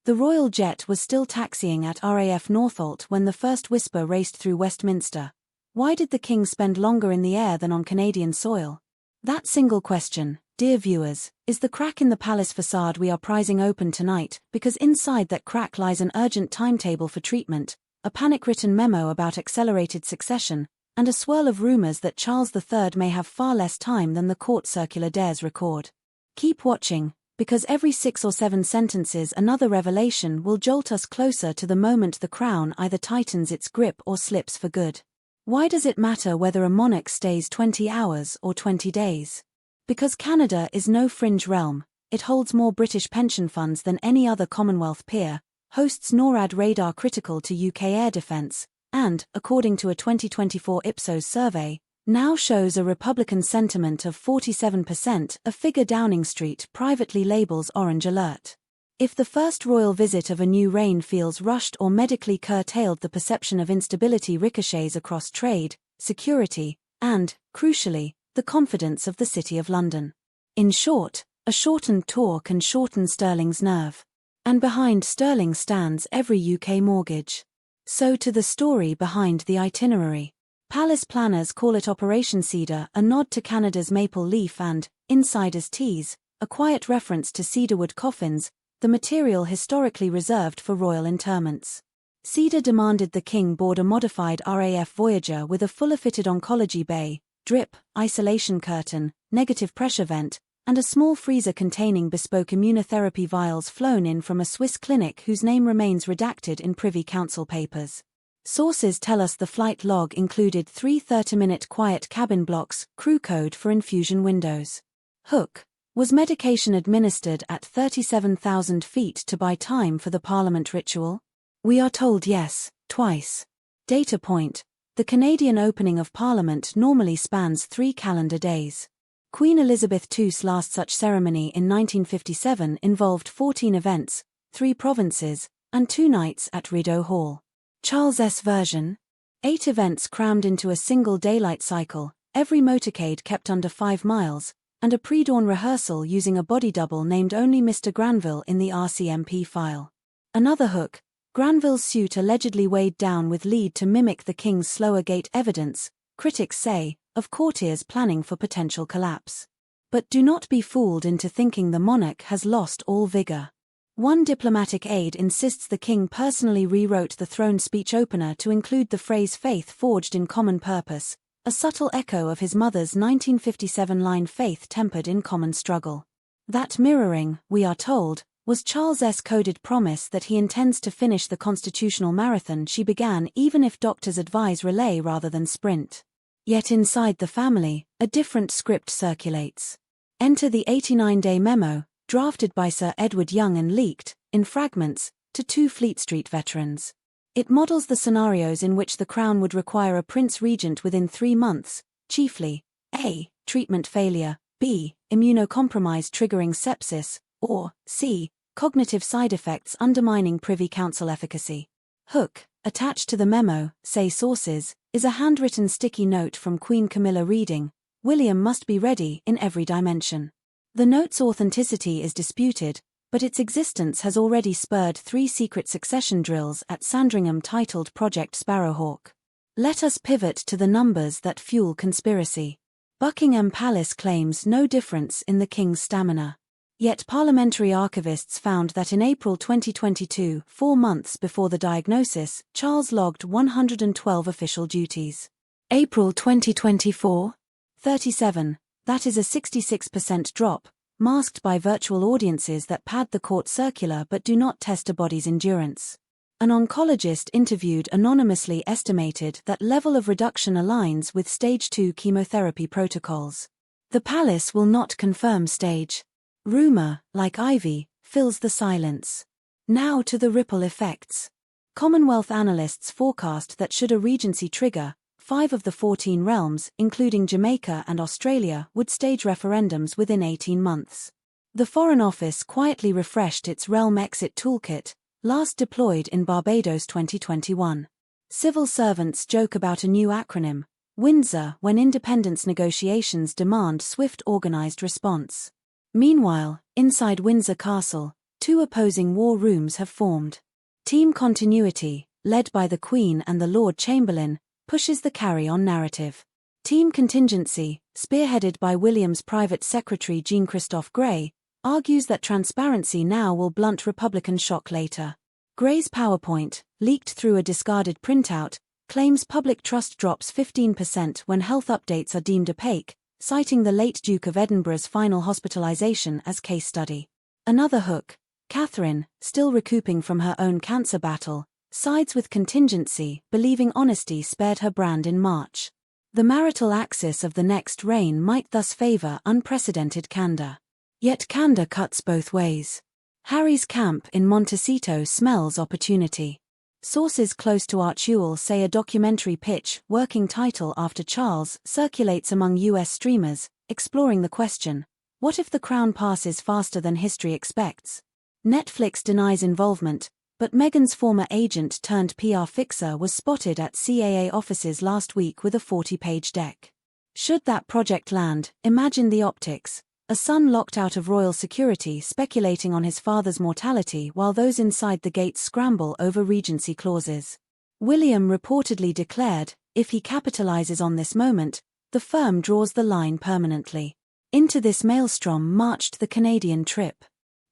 The royal jet was still taxiing at RAF Northolt when the first whisper raced through Westminster. Why did the king spend longer in the air than on Canadian soil? That single question, dear viewers, is the crack in the palace facade we are prizing open tonight, because inside that crack lies an urgent timetable for treatment, a panic-written memo about accelerated succession, and a swirl of rumors that Charles III may have far less time than the court circular dares record. Keep watching, because every 6 or 7 sentences another revelation will jolt us closer to the moment the crown either tightens its grip or slips for good. Why does it matter whether a monarch stays 20 hours or 20 days? Because Canada is no fringe realm, it holds more British pension funds than any other Commonwealth peer, hosts NORAD radar critical to UK air defence, and, according to a 2024 Ipsos survey, now shows a Republican sentiment of 47%, a figure Downing Street privately labels Orange Alert. If the first royal visit of a new reign feels rushed or medically curtailed, the perception of instability ricochets across trade, security, and, crucially, the confidence of the City of London. In short, a shortened tour can shorten sterling's nerve. And behind sterling stands every UK mortgage. So to the story behind the itinerary. Palace planners call it Operation Cedar, a nod to Canada's maple leaf, and, insiders tease, a quiet reference to cedarwood coffins, the material historically reserved for royal interments. Cedar demanded the king board a modified RAF Voyager with a fuller-fitted oncology bay, drip, isolation curtain, negative pressure vent, and a small freezer containing bespoke immunotherapy vials flown in from a Swiss clinic whose name remains redacted in Privy Council papers. Sources tell us the flight log included 3 30-minute quiet cabin blocks, crew code for infusion windows. Hook. Was medication administered at 37,000 feet to buy time for the Parliament ritual? We are told yes, twice. Data point. The Canadian opening of Parliament normally spans 3 calendar days. Queen Elizabeth II's last such ceremony in 1957 involved 14 events, 3 provinces, and 2 nights at Rideau Hall. Charles's version? 8 events crammed into a single daylight cycle, every motorcade kept under 5 miles, and a pre-dawn rehearsal using a body double named only Mr. Granville in the RCMP file. Another hook, Granville's suit allegedly weighed down with lead to mimic the king's slower gait evidence, critics say, of courtiers planning for potential collapse. But do not be fooled into thinking the monarch has lost all vigor. One diplomatic aide insists the king personally rewrote the throne speech opener to include the phrase "faith forged in common purpose," a subtle echo of his mother's 1957 line "faith tempered in common struggle." That mirroring, we are told, was Charles's coded promise that he intends to finish the constitutional marathon she began even if doctors advise relay rather than sprint. Yet inside the family, a different script circulates. Enter the 89-day memo, drafted by Sir Edward Young and leaked, in fragments, to 2 Fleet Street veterans. It models the scenarios in which the Crown would require a Prince Regent within 3 months, chiefly, A. Treatment failure, B. Immunocompromise triggering sepsis, or, C. Cognitive side effects undermining Privy Council efficacy. Hook, attached to the memo, say sources, is a handwritten sticky note from Queen Camilla reading, "William must be ready in every dimension." The note's authenticity is disputed, but its existence has already spurred 3 secret succession drills at Sandringham titled Project Sparrowhawk. Let us pivot to the numbers that fuel conspiracy. Buckingham Palace claims no difference in the king's stamina. Yet parliamentary archivists found that in April 2022, 4 months before the diagnosis, Charles logged 112 official duties. April 2024? 37. That is a 66% drop, masked by virtual audiences that pad the court circular but do not test a body's endurance. An oncologist interviewed anonymously estimated that level of reduction aligns with stage 2 chemotherapy protocols. The palace will not confirm stage. Rumor, like ivy, fills the silence. Now to the ripple effects. Commonwealth analysts forecast that should a regency trigger, 5 of the 14 realms, including Jamaica and Australia, would stage referendums within 18 months. The Foreign Office quietly refreshed its realm exit toolkit, last deployed in Barbados 2021. Civil servants joke about a new acronym, Windsor, when independence negotiations demand swift organized response. Meanwhile, inside Windsor Castle, Two opposing war rooms have formed. Team Continuity, led by the Queen and the Lord Chamberlain, pushes the carry-on narrative. Team Contingency, spearheaded by William's private secretary Jean-Christophe Gray, argues that transparency now will blunt Republican shock later. Gray's PowerPoint, leaked through a discarded printout, claims public trust drops 15% when health updates are deemed opaque, citing the late Duke of Edinburgh's final hospitalization as case study. Another hook, Catherine, still recouping from her own cancer battle, sides with contingency, believing honesty spared her brand in March. The marital axis of the next reign might thus favor unprecedented candor. Yet candor cuts both ways. Harry's camp in Montecito smells opportunity. Sources close to Archewell say a documentary pitch, working title after Charles, circulates among US streamers, exploring the question, what if the crown passes faster than history expects? Netflix denies involvement, but Meghan's former agent turned PR fixer was spotted at CAA offices last week with a 40-page deck. Should that project land, imagine the optics. A son locked out of royal security speculating on his father's mortality while those inside the gates scramble over regency clauses. William reportedly declared, if he capitalizes on this moment, the firm draws the line permanently. Into this maelstrom marched the Canadian trip.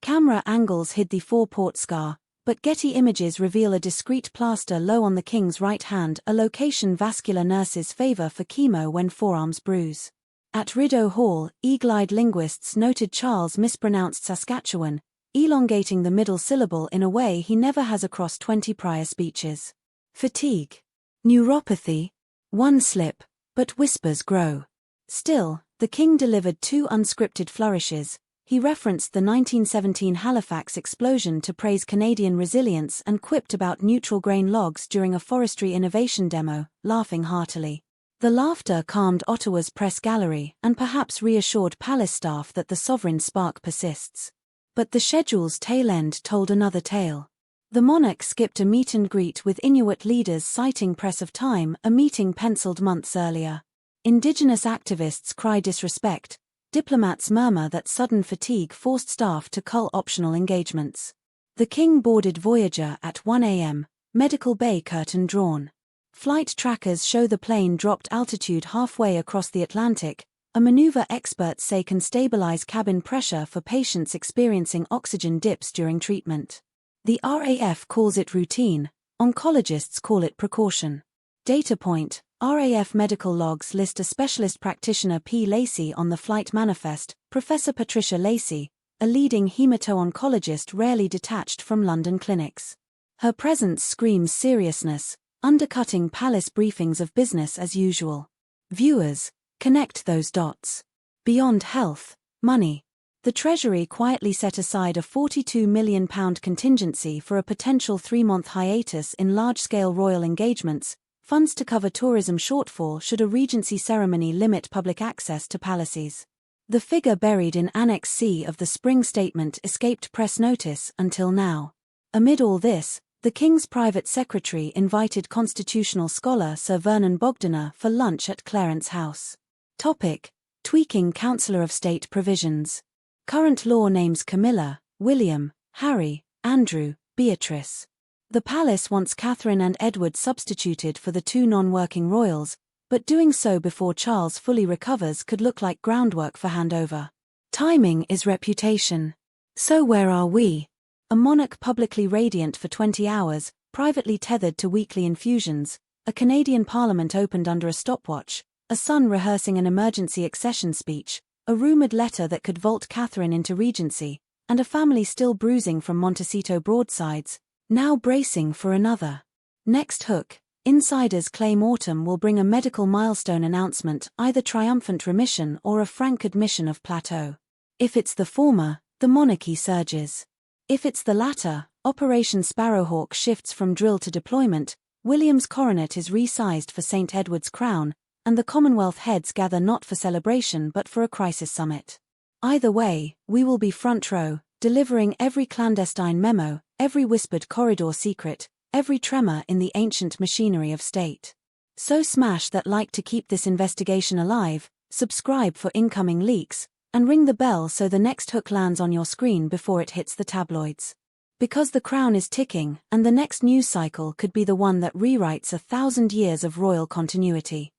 Camera angles hid the four-port scar, but Getty images reveal a discreet plaster low on the king's right hand, a location vascular nurses favor for chemo when forearms bruise. At Rideau Hall, eagle-eyed linguists noted Charles mispronounced Saskatchewan, elongating the middle syllable in a way he never has across 20 prior speeches. Fatigue. Neuropathy. One slip, but whispers grow. Still, the king delivered two unscripted flourishes. He referenced the 1917 Halifax explosion to praise Canadian resilience and quipped about neutral grain logs during a forestry innovation demo, laughing heartily. The laughter calmed Ottawa's press gallery and perhaps reassured palace staff that the sovereign spark persists. But the schedule's tail end told another tale. The monarch skipped a meet and greet with Inuit leaders citing press of time, a meeting penciled months earlier. Indigenous activists cry disrespect. Diplomats murmur that sudden fatigue forced staff to cull optional engagements. The king boarded Voyager at 1 a.m., medical bay curtain drawn. Flight trackers show the plane dropped altitude halfway across the Atlantic, a maneuver experts say can stabilize cabin pressure for patients experiencing oxygen dips during treatment. The RAF calls it routine, oncologists call it precaution. Data point, RAF medical logs list a specialist practitioner P. Lacey on the flight manifest, Professor Patricia Lacey, a leading hemato-oncologist rarely detached from London clinics. Her presence screams seriousness, undercutting palace briefings of business as usual. Viewers, connect those dots. Beyond health, money. The Treasury quietly set aside a £42 million contingency for a potential 3-month hiatus in large-scale royal engagements, funds to cover tourism shortfall should a regency ceremony limit public access to palaces. The figure buried in Annex C of the spring statement escaped press notice until now. Amid all this, the King's private secretary invited constitutional scholar Sir Vernon Bogdanor for lunch at Clarence House. Topic: Tweaking Councillor of State provisions. Current law names Camilla, William, Harry, Andrew, Beatrice. The palace wants Catherine and Edward substituted for the two non-working royals, but doing so before Charles fully recovers could look like groundwork for handover. Timing is reputation. So where are we? A monarch publicly radiant for 20 hours, privately tethered to weekly infusions, a Canadian parliament opened under a stopwatch, a son rehearsing an emergency accession speech, a rumoured letter that could vault Catherine into regency, and a family still bruising from Montecito broadsides, now bracing for another. Next hook, insiders claim autumn will bring a medical milestone announcement, either triumphant remission or a frank admission of plateau. If it's the former, the monarchy surges. If it's the latter, Operation Sparrowhawk shifts from drill to deployment, William's coronet is resized for St. Edward's crown, and the Commonwealth heads gather not for celebration but for a crisis summit. Either way, we will be front row, delivering every clandestine memo, every whispered corridor secret, every tremor in the ancient machinery of state. So smash that like to keep this investigation alive, subscribe for incoming leaks, And ring the bell so the next hook lands on your screen before it hits the tabloids. Because the crown is ticking, and the next news cycle could be the one that rewrites 1,000 years of royal continuity.